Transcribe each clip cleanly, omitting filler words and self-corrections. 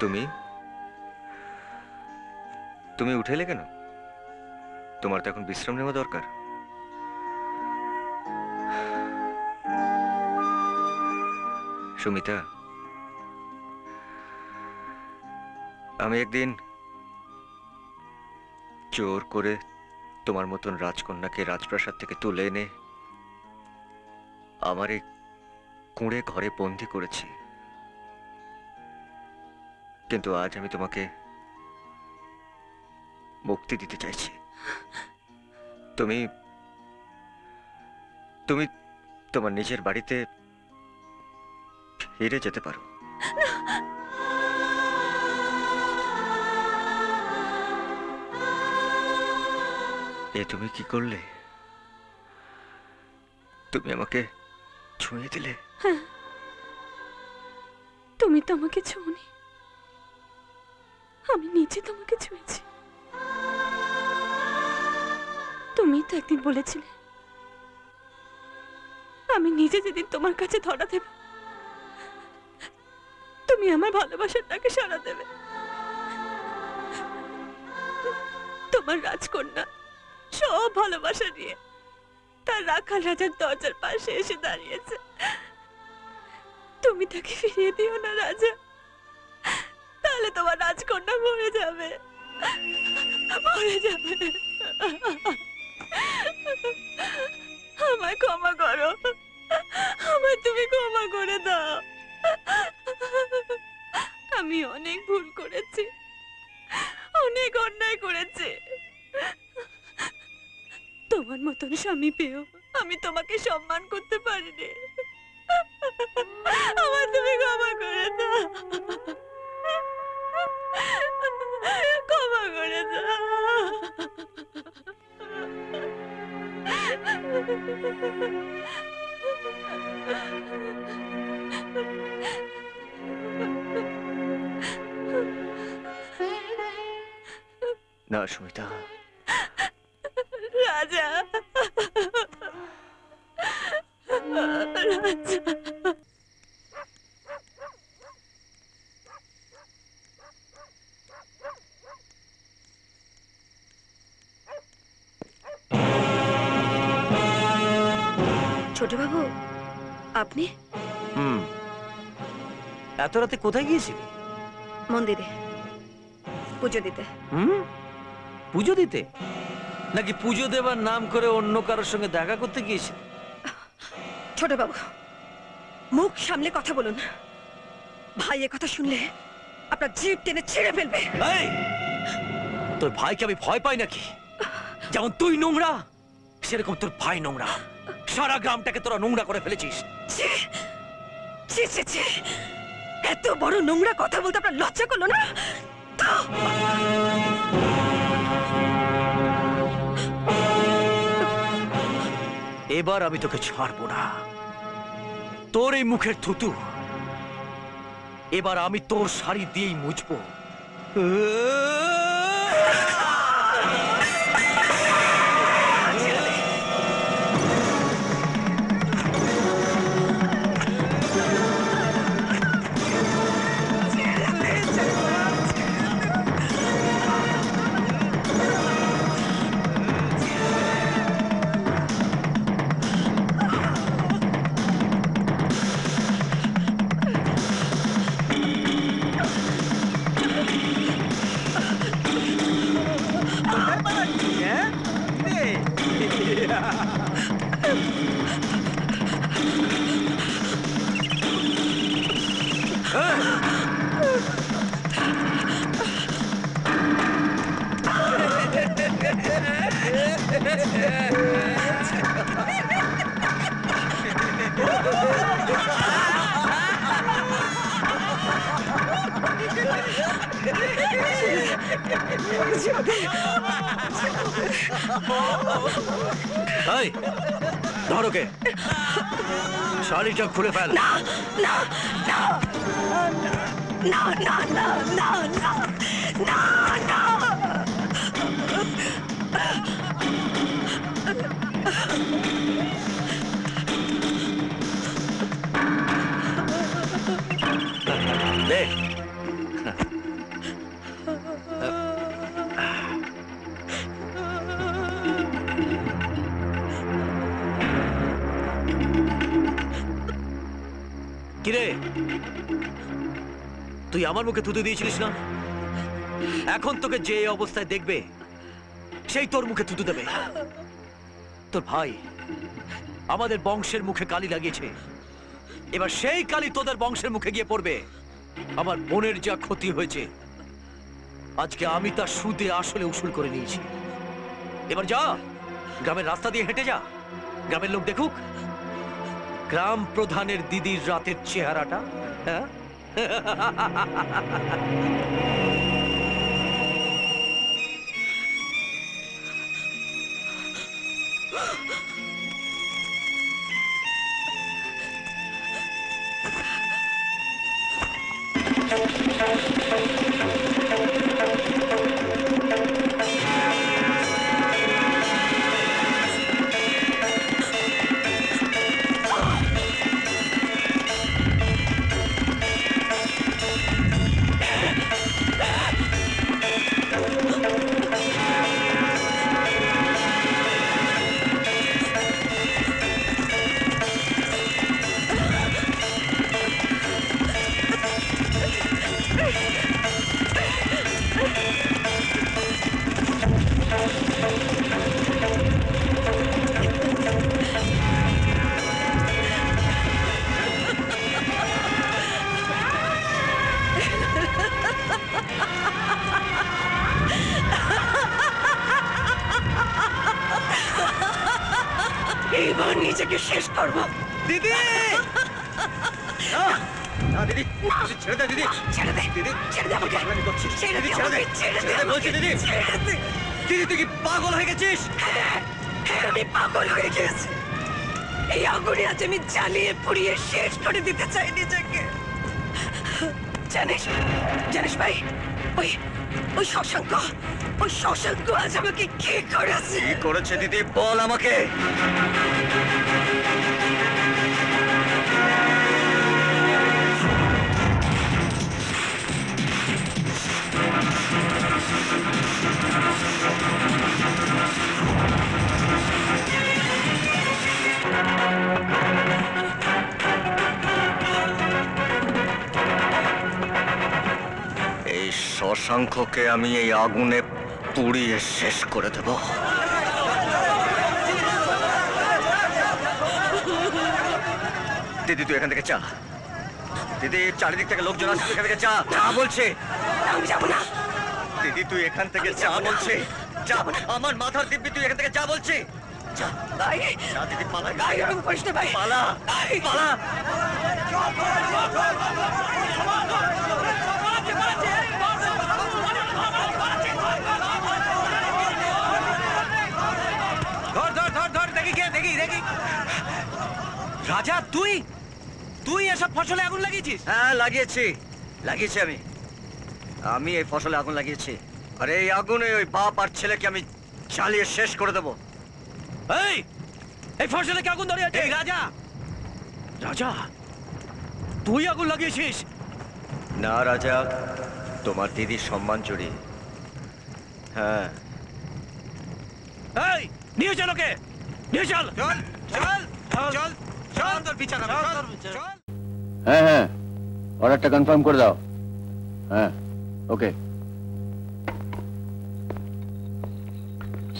তুমি তুমি উঠে এলে কেন? তোমার তো এখন বিশ্রাম নেওয়া দরকার। সুমিতা, আমি একদিন জোর করে তোমার মতন রাজকন্যাকে রাজপ্রাসাদ থেকে তুলে এনে আমার এই কুঁড়ে ঘরে বন্দি করেছি, কিন্তু আজ আমি তোমাকে মুক্তি দিতে চাইছি। তুমি তুমি তোমার নিজের বাড়িতে ফিরে যেতে পারো। এ তুমি কি করলে? তুমি আমাকে ছুঁয়ে দিলে। হ্যাঁ, তুমি তো আমাকে ছুঁনি, আমি নিজে তোমাকে ছুঁয়েছি। তুমি তো একদিন বলেছিলে আমি নিজে যেদিন তোমার কাছে ধরা দেব তুমি আমার ভালোবাসার ডাকে সাড়া দেবে। তোমার রাজকন্যা সব ভালোবাসা নিয়ে তার রাখাল রাজার দরজার পাশে এসে দাঁড়িয়েছে। তুমি তাকে ফিরিয়ে দিও না রাজা, তাহলে তোমার রাজকন্যা মরে যাবে, মরে যাবে। আমায় ক্ষমা করো, আমায় তুমি ক্ষমা করে দাও। আমি অনেক ভুল করেছি, অনেক অন্যায় করেছি। তোমার মতন স্বামী পেয়েও আমি তোমাকে সম্মান করতে পারিনি। আমায় তুমি ক্ষমা করে দাও, ক্ষমা করে দাও। না সুমিতা, রাজা, রাজা। ছোট বাবু, আপনি? এত রাতে কোথায় গিয়েছিলি? মন্দিরে পুজো দিতে। পুজো দিতে নাকি পুজো দেবার নাম করে অন্য কারোর সঙ্গে দেখা করতে গিয়েছিলি? ছোট বাবু, মুখ সামলে কথা বলুন। ভাই এ কথা শুনলে আপনার জিভ টেনে ছিঁড়ে ফেলবে। এই, তোর ভাইকে আমি ভয় পাই নাকি? যেমন তুই নোংরা, সেরকম তোর ভাই নোংরা। সারা গ্রামটাকে তোরা নোংরা করে ফেলেছিস। ছি, ছি, ছি, ছি। এত বড় নোংরা কথা বলতে আপনার লজ্জা করলো না? এবার আমি তোকে ছাড়বো না। তোর এই মুখের থুতু এবার আমি তোর শাড়ি দিয়েই মুছবো। ধরোকে, শাড়িটা খুলে ফেল। না না না না না না না না না না। দেখ কিরে, তুই আমার মুখে থুতু দিয়েছিলিস না? এখন তোকে যে অবস্থায় দেখবে সেই তোর মুখে থুতু দেবে। তোর ভাই আমাদের বংশের মুখে কালি লাগিয়েছে, এবার সেই কালি তোদের বংশের মুখে গিয়ে পড়বে। আমার বোনের যা ক্ষতি হয়েছে আজকে আমি তার সুদে আসলে উসুল করে নিয়েছি। এবার যা, গ্রামের রাস্তা দিয়ে হেঁটে যা, গ্রামের লোক দেখুক গ্রাম প্রধানের দিদির রাতের চেহারাটা। হ্যাঁ, এবার নিজেকে শেষ করব। দিদি, না দিদি, দিদি ছেড়ে দে দিদি, ছেড়ে দে, দিদি ছেড়ে দে আমাকে, পাগলামি করছিস। ছেড়ে দে দিদি, ছেড়ে দে, আমাকে, ছেড়ে দে ছেড়ে দে বলছি আমাকে, দিদি। ছেড়ে দে। দিদি তুই কি পাগল হয়ে গেছিস? হ্যাঁ, আমি পাগল হয়ে গেছি। এই আগুনে আজ আমি জ্বালিয়ে পুড়িয়ে শেষ করে দিতে চাই নিজেকে। জানিস, জানিস ভাই, ওই ওই শশাঙ্ক আজ আমাকে কি করেছে? কি করেছে দিদি বল আমাকে। এই শশাঙ্ককে আমি এই আগুনে পুড়িয়ে শেষ করে দেব। দিদি তুই এখান থেকে চা। দিদি চারিদিক থেকে লোকজন আসছে, এখান থেকে চা চা বলছে। আমি যাবো না। দিদি তুই এখান থেকে চা বলছে। চা, আমার মাথার দিব্যি তুই এখান থেকে চা বলছে। চা, ভাই, চা দিদি পালা, ভাই এরকম করিস না ভাই। পালা, পালা। ধর ধর ধর ধর, দেখি কে, দেখি দেখি। রাজা, তুই তুই এসব ফসলে আগুন লাগিয়েছিস? হ্যাঁ লাগিয়েছি, লাগিয়েছি আমি। আমি এই ফসলে আগুন লাগিয়েছি, আর এই আগুনে ওই বাপ আর ছেলেকে আমি জ্বালিয়ে শেষ করে দেবো। এই এই ফসলে কি আগুন ধরে আছে? এই রাজা, রাজা তুই আগুন লাগিয়েছিস? না রাজা, তোমার দিদির সম্মান জড়িয়ে। হ্যাঁ। এই নিয়ে চল ওকে, নিয়ে চল। চল চল চল চল, তোর বিচার হবে, চল চল। হ্যাঁ হ্যাঁ, অর্ডারটা কনফার্ম করে দাও। হ্যাঁ, ওকে।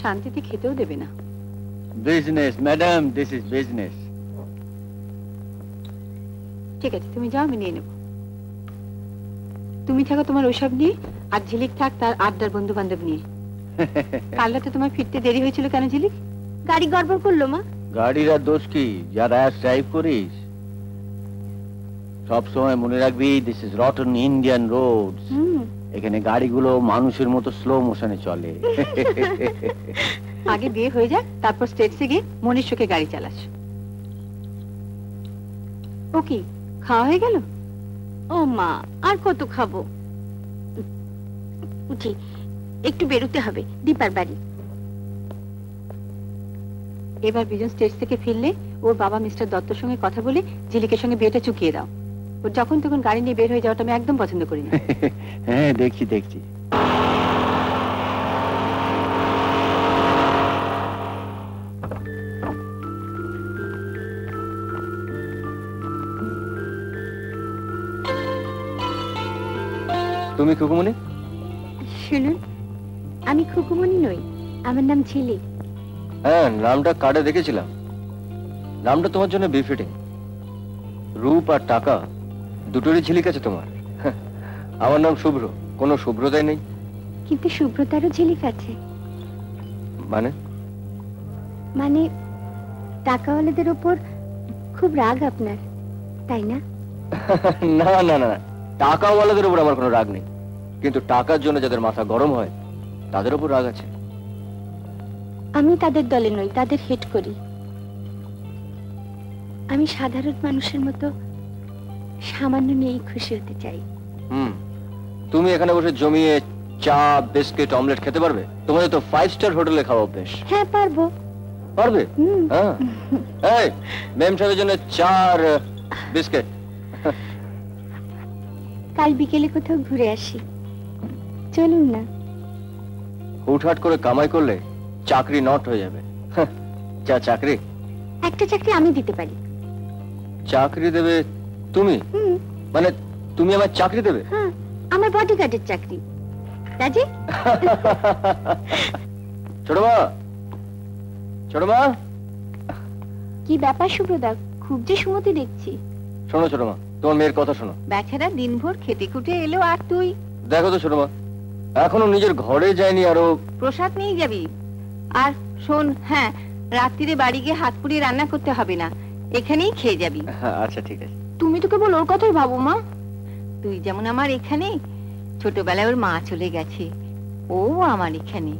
শান্তিতে খেতেও দেবে না। Business madam, this is business. ঠিক আছে, তুমি যাও, আমি নিয়ে নেব। তুমি থাকো তোমার ওইসব নিয়ে, আর ঝিলিক থাক তার আড্ডার বন্ধু বান্ধব নিয়ে। কাল রাতে তোমার ফিরতে দেরি হয়েছিল কেন ঝিলিক? গাড়ি গড়বড় করলো মা। গাড়ির আর দোষ কি, যা র্যাশ ড্রাইভ করিস। সব সময় মনে রাখবি, this is rotten Indian roads. এখানে গাড়িগুলো মানুষের মতো স্লো মোশনে চলে। আগে বিয়ে হয়ে যাক, তারপর স্টেটসে গিয়ে মনের সুখে গাড়ি চালাস। ও কি, খাওয়া হয়ে গেল? ও মা, আর কত খাবো? উঠি, একটু বেরোতে হবে, দীপার বাড়ি। এবার বিজন স্টেজ থেকে ফিরলে ওর বাবা মিস্টার দত্তর সঙ্গে কথা বলে ঝিলিকের সঙ্গে বিয়েটা চুকিয়ে দাও। ওর যখন তখন গাড়ি নিয়ে বের হয়ে যাওয়াটা আমি একদম পছন্দ করি না। হ্যাঁ, দেখছি দেখছি। তুমি খুকুমনি? শুনুন, আমি খুকুমনি নই, আমার নাম ঝিলিক। হ্যাঁ, নামটা কার্ডে দেখেছিলাম। নামটা তোমার জন্য বেফিটিং। রূপ আর টাকা দুটোরই ঝিলিক আছে তোমার। আমার নাম শুভ্র, কোনো শুভ্রতাই নেই। কিন্তু শুভ্রতারও ঝিলিক আছে। মানে? মানে টাকাওয়ালাদের ওপর খুব রাগ আপনার, তাই না? না না না, টাকাওয়ালাদের উপর আমার কোনো রাগ নেই, কিন্তু টাকার জন্য যাদের মাথা গরম হয় তাদের উপর রাগ আছে। আমি তাদের দলে নই, তাদের হেট করি। আমি সাধারণ মানুষের মতো সামান্য নিয়েই খুশি হতে চাই। তুমি এখানে বসে জমিয়ে চা, বিস্কিট, অমলেট খেতে পারবে? তোমাদের তো 5 স্টার হোটেলে খাওয়া অভ্যেস। হ্যাঁ, পারবো। পারবে? হ্যাঁ। এই মেম সাহেবের জন্য চা আর বিস্কিট। কাল বিকেলে কোথাও ঘুরে আসি, চলুন না। হুটহাট করে কামাই করলে চাকরি নট হয়ে যাবে। যা চাকরি, একটা চাকরি আমি দিতে পারি। চাকরি দেবে তুমি? মানে তুমি আমার চাকরি দেবে? হ্যাঁ, আমার বডিগার্ডের চাকরি। রাজি? ছোট মা, ছোট মা। কি ব্যাপার সুব্রদা, খুব যে সুমতি দেখছি। শোনো ছোট মা, তোমার মেয়ের কথা শোনো। বেচারা দিনভর খেতে খুঁটে এলো, আর তুই দেখো তো ছোট মা, এখনো নিজের ঘরে যায়নি, আরো প্রসাদ নিয়ে যাবি। আর শোন, হ্যাঁ, রাত্রিরে বাড়ি গিয়ে হাত পুড়িয়ে রান্না করতে হবে না, এখানেই খেয়ে যাবি। আচ্ছা ঠিক আছে। তুমি তো কেবল ওর কথাই ভাবো মা। তুই যেমন আমার এখানে, ছোটবেলায় ওর মা চলে গেছে, ও আমার এখানে।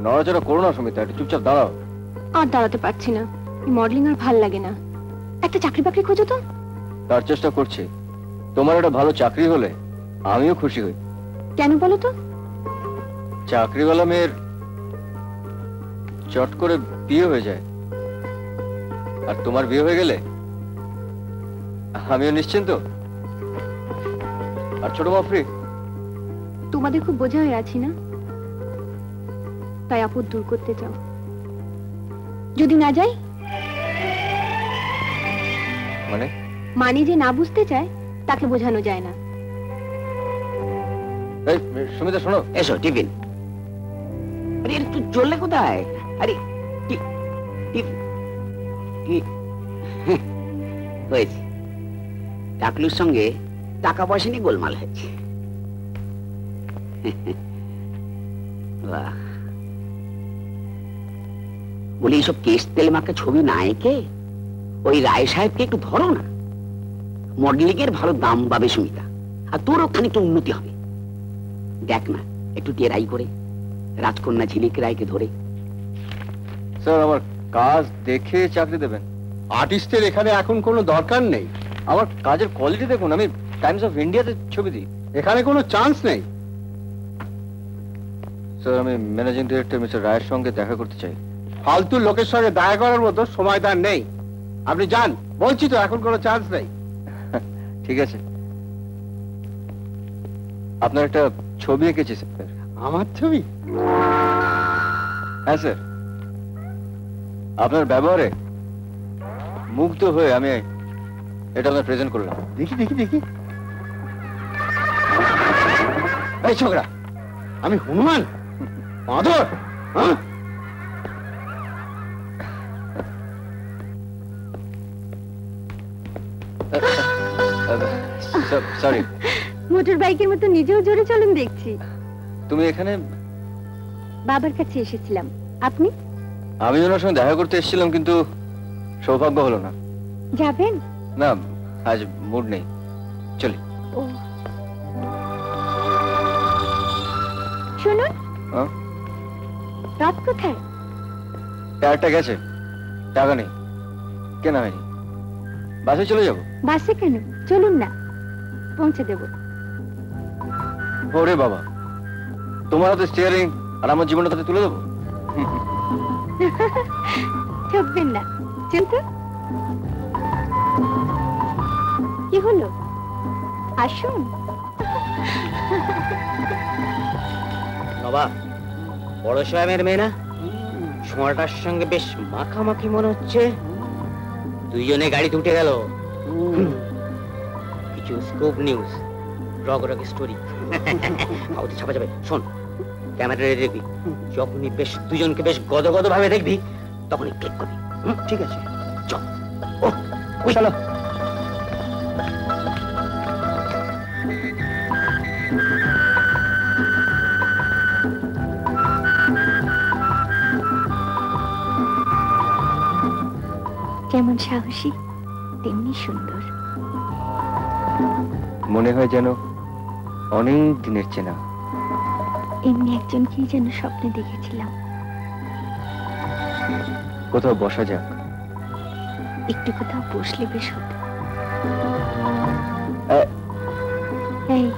নড়াচড়া করো না সুমিতা, একটু চুপচাপ দাঁড়াও। আর দাঁড়াতে পারছি না, মডেলিং আর ভাল লাগে না। একটা চাকরি বাকরি খোঁজো তো। তার চেষ্টা করছি। তোমার একটা ভালো চাকরি হলে আমিও খুশি হই। কেন বলো তো? চাকরিওয়ালা মেয়ের চট করে বিয়ে হয়ে যায়, আর তোমার বিয়ে হয়ে গেলে আমিও নিশ্চিন্ত, আর ছোট মা ফ্রি। তোমাদের খুব বোঝা হয়ে আছি না, তাই আপদ দূর করতে চাও। যদি না যাই? মানে? মানে যে না বুঝতে চায় তাকে বোঝানো যায় না। এই সুমিতা শোনো। এসো টিফিন। আরে একটু চললে কোথায়? আরে হয়েছে, টাকলুর সঙ্গে টাকা পয়সা নিয়ে গোলমাল হয়েছে। বলি এইসব কেস তেল মাখা ছবি না এঁকে ওই রায় সাহেবকে একটু ধরো না, মডেলিং এর ভালো দাম পাবে সুমিতা, আর তোর ওখানে একটু উন্নতি হবে। দেখ না একটু টেরাই করে রাজকন্যা ঝিলিক রায়কে ধরে। স্যার, আমার কাজ দেখে চাকরি দেবেন। আর্টিস্টের এখানে এখন কোনো দরকার নেই। আমার কাজের কোয়ালিটি দেখুন, আমি টাইমস অফ ইন্ডিয়াতে ছবি দিই। এখানে কোনো চান্স নেই। স্যার, আমি ম্যানেজিং ডিরেক্টর মিস্টার রায়ের সঙ্গে দেখা করতে চাই। ফালতু লোকের সঙ্গে দেখা করার মতো সময় তার নেই, আপনি যান। বলছি তো এখন কোনো চান্স নেই। ঠিক আছে, আপনার একটা ছবি এঁকেছি স্যার। আমার ছবি? হ্যাঁ স্যার, আপনার ব্যবহারে মুগ্ধ হয়ে আমি এটা আপনার প্রেজেন্ট করলাম। দেখি দেখি দেখি। এই ছোকরা, আমি হনুমান মাধর? সরি। মোটর বাইকের মতো নিজেও জোরে চলুন দেখছি। তুমি এখানে? বাবার কাছে এসেছিলাম। আপনি? আমি ওনার সঙ্গে দেখা করতে এসেছিলাম, কিন্তু সৌভাগ্য হলো না। যাবেন? না, আজ মুড নেই, চলি। ও শুনুন, রাত কোথায়? টায়ারটা গেছে, টাকা নেই, কেনা হয়নি। বাসে চলে যাবো। বাসে কেন? চলুন না, পৌঁছে দেব। ওরে বাবা, তোমার হাতে স্টিয়ারিং আর আমার জীবনটা তাতে তুলে দেবো? ঠকবেন না, চলতো। কি হলো? আসুন। বাবা, বড় সাহেবের মেয়ে না? সোনাটার সঙ্গে বেশ মাখামাখি মনে হচ্ছে। দুইজনে গাড়িতে উঠে গেল। কিছু স্কুপ নিউজ, রগ রগ স্টোরি কাউতে ছাপা যাবে। শোন, ক্যামেরা রেডি দেখবি, যখনই বেশ দুজনকে বেশ গদগদ ভাবে দেখবি তখনই ক্লিক করবি। ঠিক আছে, চল। ও চলো। যেমন সাহসী তেমনি সুন্দর। মনে হয় যেন অনেক দিনের চেনা। এমনি একজনকেই যেন স্বপ্নে দেখেছিলাম। কোথাও বসা যাক। একটু কোথাও বসলে বেশ হতো। এ- এই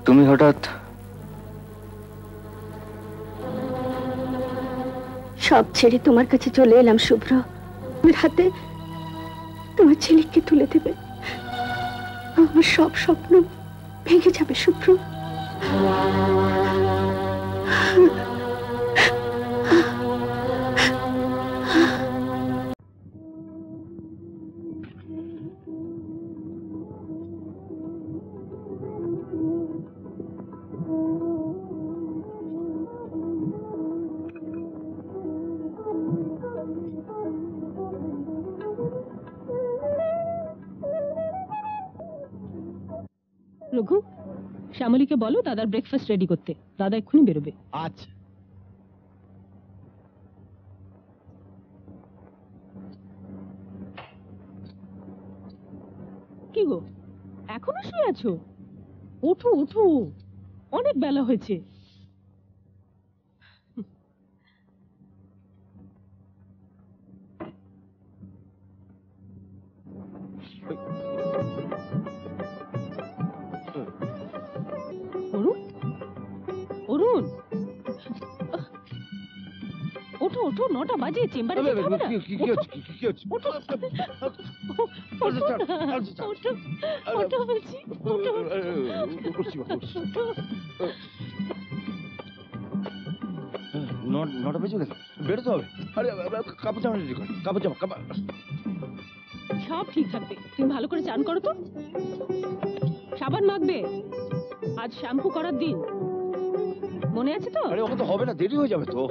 তুমি হঠাৎ সব ছেড়ে তোমার কাছে চলে এলাম শুভ্র। আমার হাতে তোমার ছেলেকে তুলে দেবে, আমার সব স্বপ্ন ভেঙে যাবে শুভ্র। রঘু, শ্যামলীকে বলো দাদার ব্রেকফাস্ট রেডি করতে, দাদা এক্ষুনি বেরোবে। আচ্ছা। কি গো, এখনো শুয়ে আছো? ওঠো ওঠো, অনেক বেলা হয়েছে। অরুণ, অরুণ, ওঠো ওঠো, 9টা বাজে, চেম্বারে যেতে হবে না। ওঠো, ওঠো না, ওঠো, ওঠো বলছি, ওঠো। 9টা বেজে গেল, বেরোতে হবে। আরে কাপড় জামা রেডি কর, কাপড় জামা সব ঠিক থাকবে, তুমি ভালো করে চান করো তো। সাবান মাখবে, আজ শ্যাম্পু করার দিন, মনে আছে তো? আরে ওকে তো হবে না, দেরি হয়ে যাবে তো।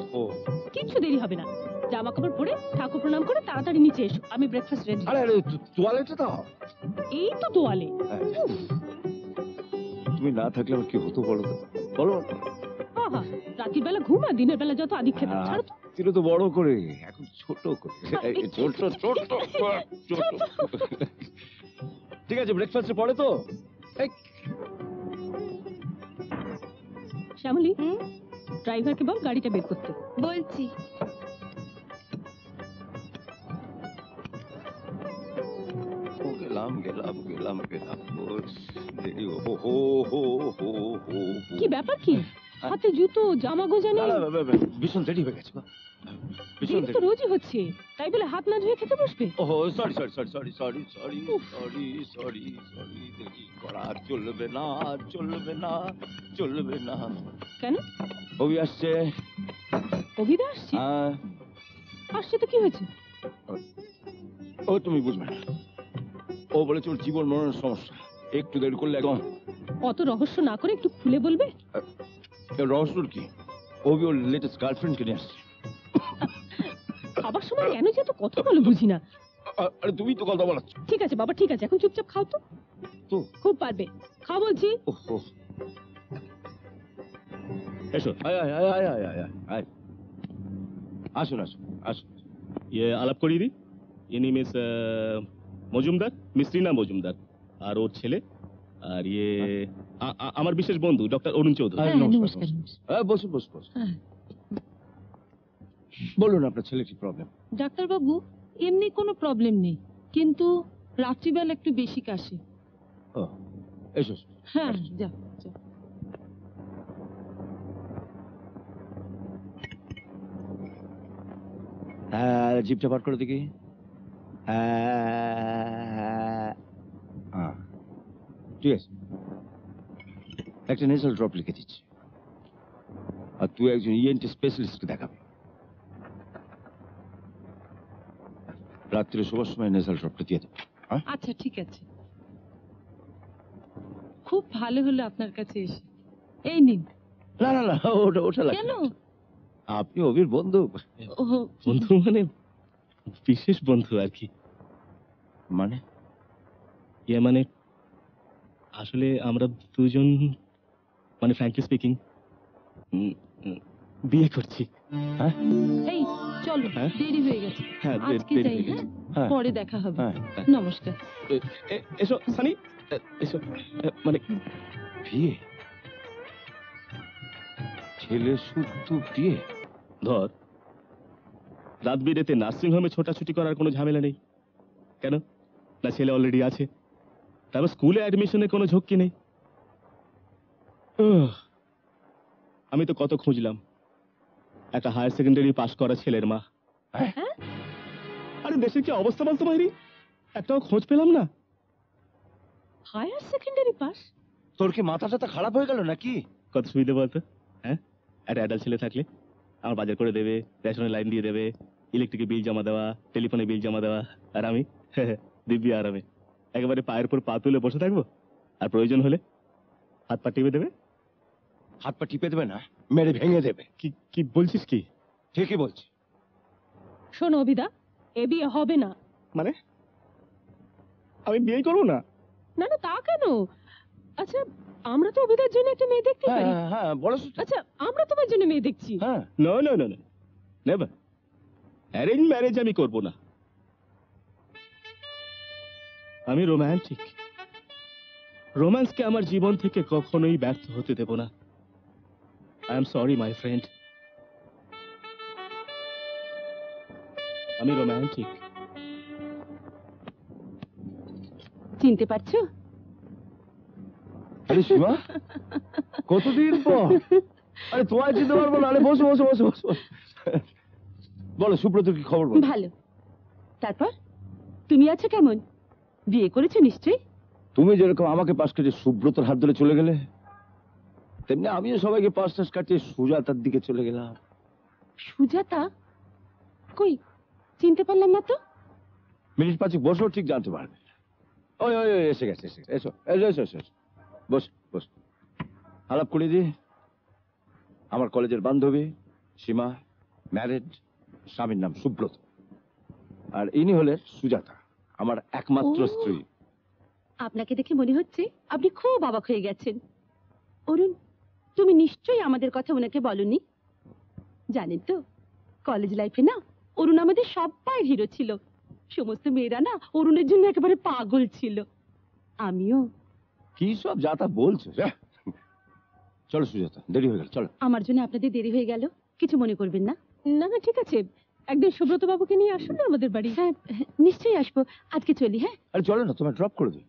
কিচ্ছু দেরি হবে না, জামা কাপড় পরে ঠাকুর প্রণাম করে তাড়াতাড়ি নিচে এসো, আমি ব্রেকফাস্ট রেডি। আরে তোয়ালেটা দাও। এই তো তোয়ালে। তুমি না থাকলে আমার কি হতো বলো তো, বলো। আহা, রাতের বেলা ঘুম আর দিনের বেলা যত আদিক খেতাম, ছাড়ো তো। ছিল তো বড় করে, এখন ছোট করে। ছোট ছোট ছোট। ঠিক আছে, ব্রেকফাস্টে পড়ে তো। শ্যামলী, ড্রাইভারকে বল গাড়িটা বের করতে। বলছি। গেলাম গেলাম গেলাম গেলাম, দেরি। কি ব্যাপার কি? হাতে জুতো জামা গোজা নেই। ভীষণ দেরি হয়ে গেছে গো। ভীষণ দেরি তো রোজই হচ্ছে, তাই বলে হাত না ধুয়ে খেতে বসবে? Oh sorry sorry sorry sorry sorry sorry sorry sorry sorry দেরি করা চলবে না, চলবে না, চলবে না। কেন? অভি আসছে। অভিদা আসছে? হ্যাঁ। আসছে তো কি হয়েছে? ও তুমি বুঝবে না, ও বলেছে ওর জীবন মরণের সমস্যা, একটু দেরি করলে একদম। অত রহস্য না করে একটু খুলে বলবে। রহস্যর কি? অভি ওর লেটেস্ট গার্লফ্রেন্ডকে নিয়ে আসছে। খাবার সময় কেন যে এত কথা বলো বুঝি না। আরে তুমি তো কথা বলাচ্ছ। ঠিক আছে বাবা, ঠিক আছে, এখন চুপচাপ খাও তো। তো খুব পারবে, খাও বলছি। ওহো, এসো, আয় আয় আয় আয় আয় আয় আয়, আসুন আসুন আসুন। ये আলাপ করিয়ে দিই, ইনি মিস মজুমদার, মিস্ত্রিনা মজুমদার, আর ওর ছেলে। আর ইয়ে আমার বিশেষ বন্ধু ডক্টর অরুণ চৌধুরী। নমস্কার। হ্যাঁ বসুন বসুন বসুন। বলুন আপনার ছেলে কি প্রবলেম? ডাক্তার বাবু, এমনি কোনো প্রবলেম নেই, কিন্তু রাত্রিবেলা একটু বেশি কাশে। ও এসো এসো। হ্যাঁ যা যা। হ্যাঁ জিভটা বার করে দেখি। হ্যাঁ ঠিক আছে, একটা নেসাল ড্রপ লিখে দিচ্ছি, আর তুই একজন ইএনটি স্পেশালিস্টকে দেখাবে। রাত্রে শোবার সময় নেসাল ড্রপটা দিয়ে দেবে। আচ্ছা ঠিক আছে, খুব ভালো হলো আপনার কাছে এসে। এই নিন। না না না, ওটা ওটা লাগবে কেন? না। আপনি অভির বন্ধু। বন্ধু মানে বিশেষ বন্ধু আর কি। মানে ইয়ে মানে আসলে আমরা দুজন মানে ফ্র্যাঙ্কলি স্পিকিং বিয়ে করছি। হ্যাঁ এই চলো, হ্যাঁ? দেরি হয়ে গেছে, হ্যাঁ আজকে দেরি যাই। হয়ে হ্যাঁ গেছে। হ্যাঁ পরে দেখা হবে। হ্যাঁ, হ্যাঁ। নমস্কার। এসো সানি, এসো। মানে বিয়ে? ছেলে শুধু বিয়ে? ধর, রাত বিরেতে নার্সিং হোমে ছোটাছুটি করার কোনো ঝামেলা নেই। কেন? না ছেলে অলরেডি আছে, তারপর স্কুলে অ্যাডমিশনের কোনো ঝক্কি নেই। আমি তো কত খুঁজলাম একটা হায়ার সেকেন্ডারি পাশ করা ছেলের মা। আরে দেশের কি অবস্থা বলতো মাইরি, একটাও খোঁজ পেলাম না। Higher secondary pass? তোর কি মাথা টাথা খারাপ হয়ে গেল নাকি? কত সুবিধা বলতো। হ্যাঁ, একটা অ্যাডাল্ট ছেলে থাকলে আমার বাজার করে দেবে, রেশনের লাইন দিয়ে দেবে, ইলেকট্রিকের বিল জমা দেওয়া, টেলিফোনে বিল জমা দেওয়া, আর আমি দিব্যি আরামে একেবারে পায়ের পর পা তুলে বসে থাকবো, আর প্রয়োজন হলে হাত পা টিপে দেবে। হাত পা টিপে দেবে না, মেরে ভেঙে দেবে। কি কি বলছিস কি? ঠিকই বলছি। শোনো অভিদা, এ বিয়ে হবে না। মানে আমি বিয়ে করবো না? না না, তা কেন? আচ্ছা, আমরা তো অভিদার জন্য একটা মেয়ে দেখতে পারি। হ্যাঁ হ্যাঁ বলো। আচ্ছা, আমরা তোমার জন্য মেয়ে দেখছি। হ্যাঁ no no no no, never. Arrange marriage আমি করব না। আমি রোম্যান্টিক, রোম্যান্সকে আমার জীবন থেকে কখনোই ব্যর্থ হতে দেব না। I am sorry my friend, আমি রোম্যান্টিক। চিনতে পারছো? আরে সীমা, কতদিন পর। আরে তোমায় চিনতে পারবো না। আরে বসো বসো বসো বসো। বলো সুব্রতর কি খবর? বলো। ভালো। তারপর তুমি আছো কেমন? বিয়ে করেছো নিশ্চয়ই? তুমি যেরকম আমাকে পাশ কেটে সুব্রতর হাত ধরে চলে গেলে, তেমনি আমিও সবাইকে পাশ টাশ কাটিয়ে সুজাতার দিকে চলে গেলাম। সুজাতা? কই, চিনতে পারলাম না তো। মিনিট পাঁচেক বসো, ঠিক জানতে পারবে। ওই ওই ওই এসে গেছে, এসে গেছে। এসো এসো এসো এসো এসো। বস বস, আলাপ করে দি। আমার কলেজের বান্ধবী সীমা, ম্যারিড, স্বামীর নাম সুব্রত, আর ইনি হলেন সুজাতা, আমার একমাত্র স্ত্রী। আপনাকে দেখে মনে হচ্ছে আপনি খুব অবাক হয়ে গেছেন। অরুণ, তুমি নিশ্চয়ই আমাদের কথা ওনাকে বলনি। জানেন তো, কলেজ লাইফে না অরুণ আমাদের সবাই হিরো ছিল। সমস্ত মেয়েরা না অরুণের জন্য একেবারে পাগল ছিল, আমিও। কি সব যাতা বলছো? চলো সুজাতা, দেরি হয়ে গেল, চলো। আমার জন্য আপনাদের দেরি হয়ে গেল, কিছু মনে করবেন না। না না ঠিক আছে, একদিন সুব্রত বাবুকে নিয়ে আসুন না আমাদের বাড়ি। হ্যাঁ নিশ্চয়ই আসবো, আজকে চলি। হ্যাঁ আরে চলো না, তোমায় ড্রপ করে দিই।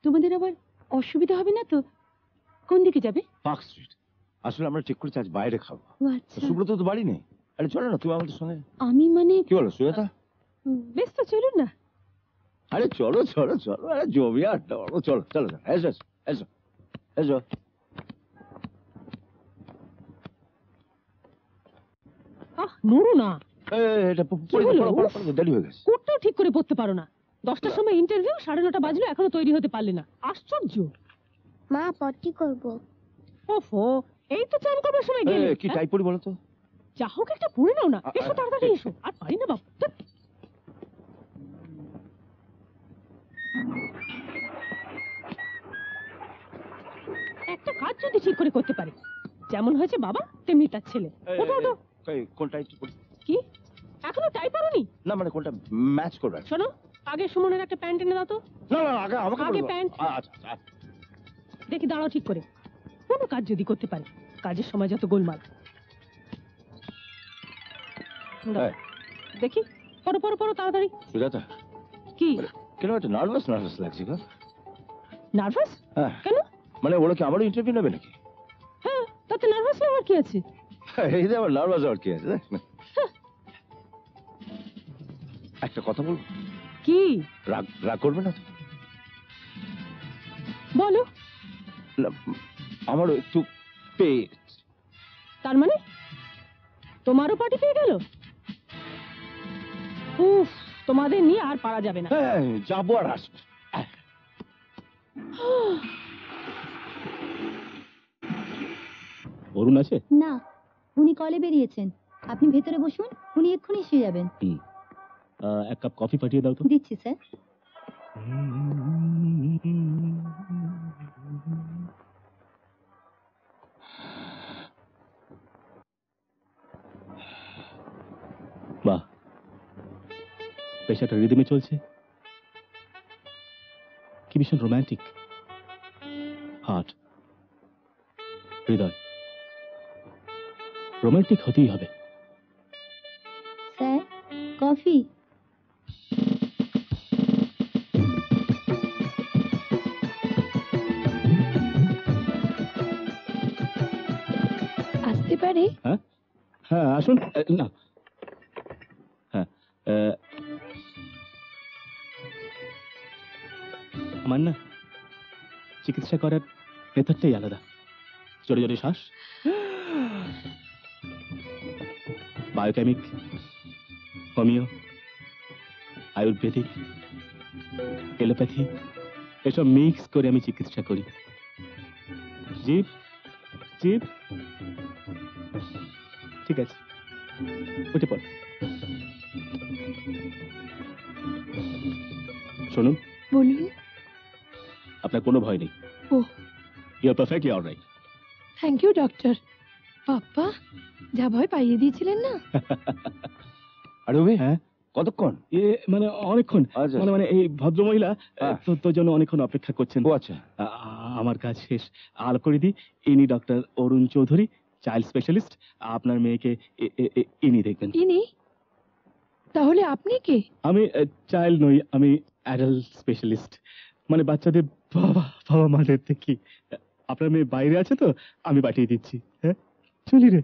তোমাদের আবার অসুবিধা হবে না তো? কোন দিকে যাবে? Park street. আসলে আমরা ঠিক করেছি আজ বাইরে খাবো। ও আচ্ছা। সুব্রত তো বাড়ি নেই। আরে চলো না তুমি আমাদের সঙ্গে। আমি মানে কি বলো সুজাতা? বেশ তো চলুন না। আরে চলো চলো চলো, আরে জমিয়ে আড্ডা মারবো, চলো চলো চলো, এসো এসো এসো এসো। নড়ো না। এটা দেরি হয়ে গেছে। কোটটাও ঠিক করে পড়তে পারো না। 10টার সময় ইন্টারভিউ, 9:30 বাজলো এখনো তৈরি হতে পারলে না। আশ্চর্য। মা পটি করব। ওফো, এই তো চান করবার সময় গেলে। কি টাইপ পড়ি বলো তো? যা হোক একটা পড়ে নাও না। এসো তাড়াতাড়ি এসো। আর পারি না বাবা। একটা কাজ যদি ঠিক করে করতে পারে, যেমন হয়েছে বাবা তেমনি তার ছেলে। ওঠো ওঠো। কোন টাইপ পড়ি? কি এখনো টাই পারোনি? না মানে কোনটা ম্যাচ করবে? শোনো, আগে সুমনের একটা প্যান্ট এনে দাও তো। না না আগে আমাকে আগে প্যান্ট। আচ্ছা আচ্ছা। দেখি দাঁড়াও ঠিক করে। কোনো কাজ যদি করতে পারে, কাজের সময় যত গোলমাল। দাও। দেখি পড়ো পড়ো পড়ো তাড়াতাড়ি। সুজাতা কি কেন একটা নার্ভাস নার্ভাস লাগছে গো? নার্ভাস? হ্যাঁ। কেন? মানে ওরা কি আমারও ইন্টারভিউ নেবে নাকি? হ্যাঁ, তাতে নার্ভাস হওয়ার কি আছে? এই যে আমার নার্ভাস হওয়ার কি আছে? একটা কথা বলবো? কি? রাগ রাগ করবে না তো? বলো। আমারও একটু পেট। তার মানে তোমারও পার্টি পেয়ে গেল? উফ, তোমাদের নিয়ে আর পারা যাবে না। হ্যাঁ, যাবো আর আসবো। অরুণ আছে? না, উনি কলে বেরিয়েছেন। আপনি ভেতরে বসুন, উনি এক্ষুনি এসে যাবেন। এক কাপ কফি পাঠিয়ে দাও তো। দিচ্ছি স্যার। বাহ, পেশাটা রিদমে চলছে। কি ভীষণ রোমান্টিক। হার্ট, হৃদয় রোমান্টিক হতেই হবে। Sir, coffee. আসতে পারি? হ্যাঁ হ্যাঁ আসুন। না হ্যাঁ, আমার না চিকিৎসা করার মেথডটাই আলাদা। জোরে জোরে শ্বাস, বায়োকেমিক, হোমিও, আয়ুর্বেদিক, এলোপ্যাথি এসব মিক্স করে আমি চিকিৎসা করি। জীব জীব ঠিক আছে, উঠে পড়। শুনুন। বলুন। আপনার কোনো ভয় নেই। Oh, you are perfectly alright. Thank you doctor. Bappa, যা ভয় পাইয়ে দিয়েছিলেন না। আরে ওবে, হ্যাঁ কতক্ষণ? মানে অনেকক্ষণ। মানে এই ভদ্রমহিলা তোর জন্য অনেকক্ষণ অপেক্ষা করছেন। ও আচ্ছা। আমার কাজ শেষ, আলাপ করে দিই। ইনি ডক্টর অরুণ চৌধুরী, চাইল্ড স্পেশালিস্ট। আপনার মেয়েকে ইনি দেখবেন। ইনি? তাহলে আপনি কে? আমি চাইল্ড নই, আমি অ্যাডাল্ট স্পেশালিস্ট। মানে বাচ্চাদের বাবা বাবা মাদের দেখি। আপনার মেয়ে বাইরে আছে তো, আমি পাঠিয়ে দিচ্ছি। হ্যাঁ চলি রে।